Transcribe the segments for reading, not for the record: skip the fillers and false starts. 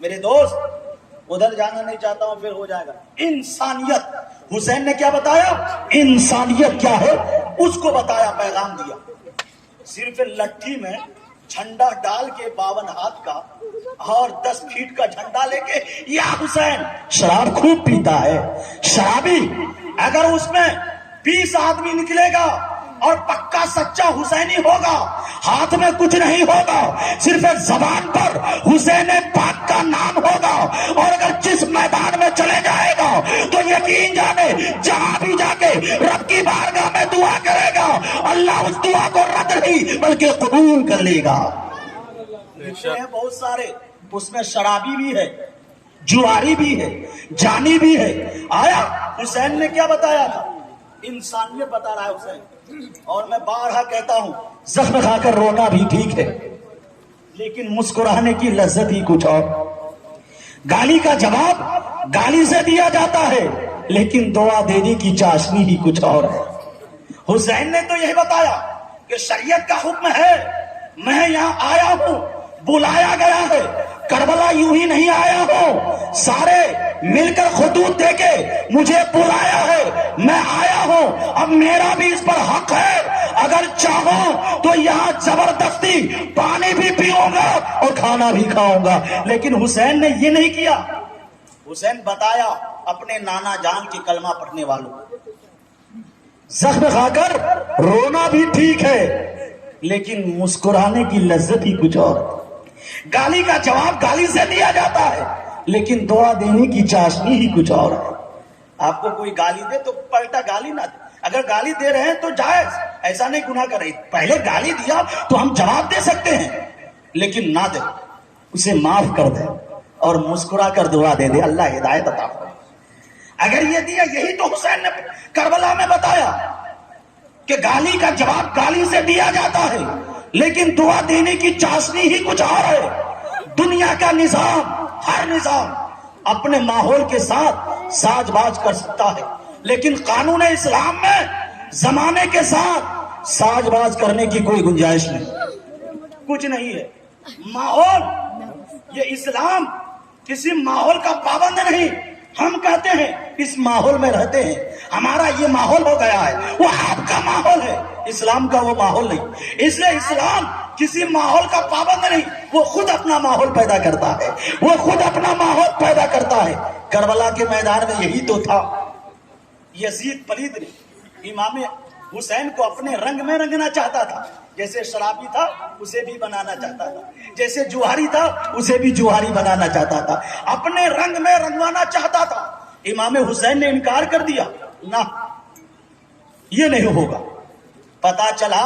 میرے دوست ادھر جانا نہیں چاہتا ہوں، پھر ہو جائے گا۔ انسانیت، حسین نے کیا بتایا؟ انسانیت کیا ہے اس کو بتایا، پیغام دیا۔ صرف لٹھی میں جھنڈا ڈال کے 52 ہاتھ کا اور 10 فیٹ کا جھنڈا لے کے، یا حسین شراب خوب پیتا ہے، شرابی، اگر اس میں 20 آدمی نکلے گا اور پکا سچا حسینی ہوگا، ہاتھ میں کچھ نہیں ہوگا، صرف زبان پر حسین پاک کا نام ہوگا، اور اگر جس میدان میں چلے جائے گا تو یقین جانے جہاں بھی جا کے رب کی بارگاہ میں دعا کرے گا، اللہ اس دعا کو رد نہیں بلکہ قبول کر لے گا۔ بہت سارے، اس میں شرابی بھی ہے، جواری بھی ہے، جانی بھی ہے۔ آیا حسین نے کیا بتایا تھا؟ انسانیت بتا رہا ہے حسین۔ اور میں بارہا کہتا ہوں، زخم کھا کر رونا بھی ٹھیک ہے، لیکن مسکرانے کی لذت ہی کچھ اور۔ گالی کا جواب گالی سے دیا جاتا ہے، لیکن دعا دینے کی چاشنی ہی کچھ اور ہے۔ حسین نے تو یہی بتایا کہ شریعت کا حکم ہے، میں یہاں آیا ہوں، بلایا گیا ہے، کربلا یوں ہی نہیں آیا ہوں، سارے مل کر خطوط دے کے مجھے بلایا ہے، میں آیا ہوں، اب میرا بھی اس پر حق ہے، اگر چاہوں تو یہاں زبردستی پانی بھی پیوں گا اور کھانا بھی کھاؤں گا۔ لیکن حسین نے یہ نہیں کیا، حسین بتایا اپنے نانا جان کی کلمہ پڑھنے والوں، زخم کھا کر رونا بھی ٹھیک ہے، لیکن مسکرانے کی لذت ہی کچھ اور۔ گالی کا جواب گالی سے دیا جاتا ہے، لیکن دعا دینے کی چاشنی ہی کچھ اور ہے۔ آپ کو کوئی گالی دے تو پلٹا گالی نہ دے، اگر گالی دے رہے ہیں تو جائز، ایسا نہیں گناہ کر رہی، پہلے گالی دیا تو ہم جواب دے سکتے ہیں، لیکن نہ دے، اسے معاف کر دے اور مسکرا کر دعا دے دے، اللہ ہدایت عطا فرمائے۔ اگر یہ دیا، یہی تو حسین نے کربلا میں بتایا کہ گالی کا جواب گالی سے دیا جاتا ہے، لیکن دعا دینے کی چاشنی ہی کچھ اور ہے۔ دنیا کا نظام، ہر نظام اپنے ماحول کے ساتھ ساز باز کر سکتا ہے، لیکن قانون اسلام میں زمانے کے ساتھ ساز باز کرنے کی کوئی گنجائش نہیں، کچھ نہیں ہے۔ ماحول، یہ اسلام کسی ماحول کا پابند نہیں، ہم کہتے ہیں اس ماحول میں رہتے ہیں، ہمارا یہ ماحول ہو گیا ہے، وہ آپ کا ماحول ہے، اسلام کا وہ ماحول نہیں۔ اس لیے اسلام کسی ماحول کا پابند نہیں، وہ خود اپنا ماحول پیدا کرتا ہے، وہ خود اپنا ماحول پیدا کرتا ہے۔ کربلا کے میدان میں یہی تو تھا، یزید پلید نے امام حسین کو اپنے رنگ میں رنگنا چاہتا تھا، جیسے شرابی تھا اسے بھی بنانا چاہتا تھا، جیسے جوہری تھا اسے بھی جوہری بنانا چاہتا تھا، اپنے رنگ میں رنگوانا چاہتا تھا۔ امام حسین نے انکار کر دیا، نہ یہ نہیں ہوگا۔ پتا چلا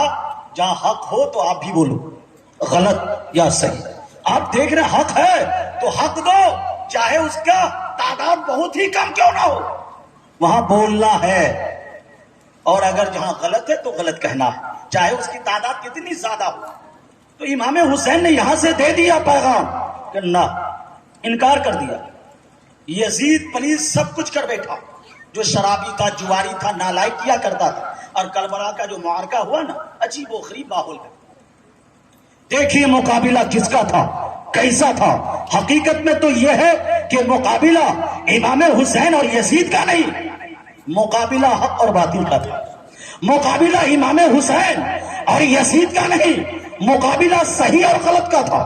جہاں حق ہو تو آپ بھی بولو، غلط یا صحیح، آپ دیکھ رہے حق ہے تو حق دو، چاہے اس کا تعداد بہت ہی کم کیوں نہ ہو، وہاں بولنا ہے، اور اگر جہاں غلط ہے تو غلط کہنا ہے، چاہے اس کی تعداد کتنی زیادہ ہو۔ تو امام حسین نے یہاں سے دے دیا پیغام کہ نہ، انکار کر دیا۔ یزید پلیز سب کچھ کر بیٹھا، جو شرابی تھا، جواری تھا، نالائق کیا کرتا تھا، اور کربلا کا جو معرکہ ہوا نا، عجیب و غریب ماحول کا۔ دیکھیے مقابلہ کس کا تھا، کیسا تھا؟ حقیقت میں تو یہ ہے کہ مقابلہ امام حسین اور یزید کا نہیں، مقابلہ حق اور باطل کا تھا، مقابلہ امام حسین اور یزید کا نہیں، مقابلہ صحیح اور غلط کا تھا،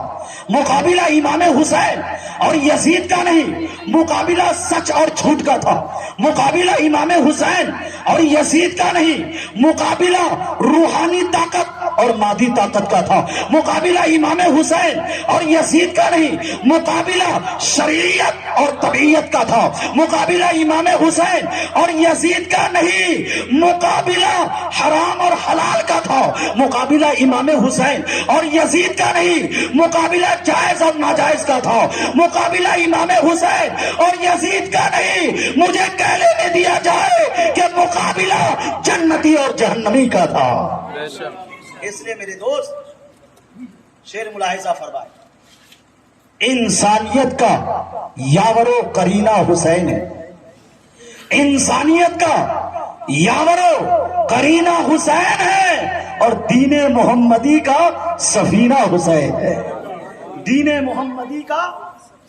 مقابلہ امام حسین اور یزید کا نہیں، مقابلہ سچ اور جھوٹ کا تھا، مقابلہ امام حسین اور یزید کا نہیں، مقابلہ روحانی طاقت اور مادی طاقت کا تھا، مقابلہ امام حسین اور یزید کا نہیں، مقابلہ شریعت اور طبیعت کا تھا، مقابلہ امام حسین اور یزید کا نہیں، مقابلہ حرام اور حلال کا تھا، مقابلہ امام حسین اور یزید کا نہیں، مقابلہ جائز اور ناجائز کا تھا، مقابلہ امام حسین اور یزید کا نہیں، مجھے کہہ لینے دیا جائے کہ مقابلہ جنتی اور جہنمی کا تھا۔ اس لیے میرے دوست شعر ملاحظہ فرمائے، انسانیت کا یاور و قرینہ حسین ہے، انسانیت کا یاور و قرینہ حسین ہے، اور دین محمدی کا سفینہ حسین ہے، دین محمدی کا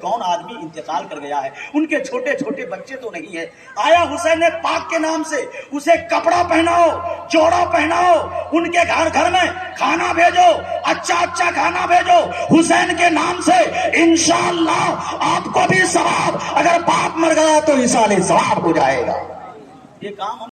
کون آدمی انتقال کر گیا ہے، ان کے چھوٹے چھوٹے بچے تو نہیں ہے، آیا حسین پاک کے نام سے اسے کپڑا پہناؤ، جوڑا پہناؤ، ان کے گھر میں کھانا بھیجو، اچھا کھانا بھیجو حسین کے نام سے، انشاءاللہ آپ کو بھی ثواب، اگر باپ مر گیا تو ایصال ثواب ہو جائے گا۔ یہ کام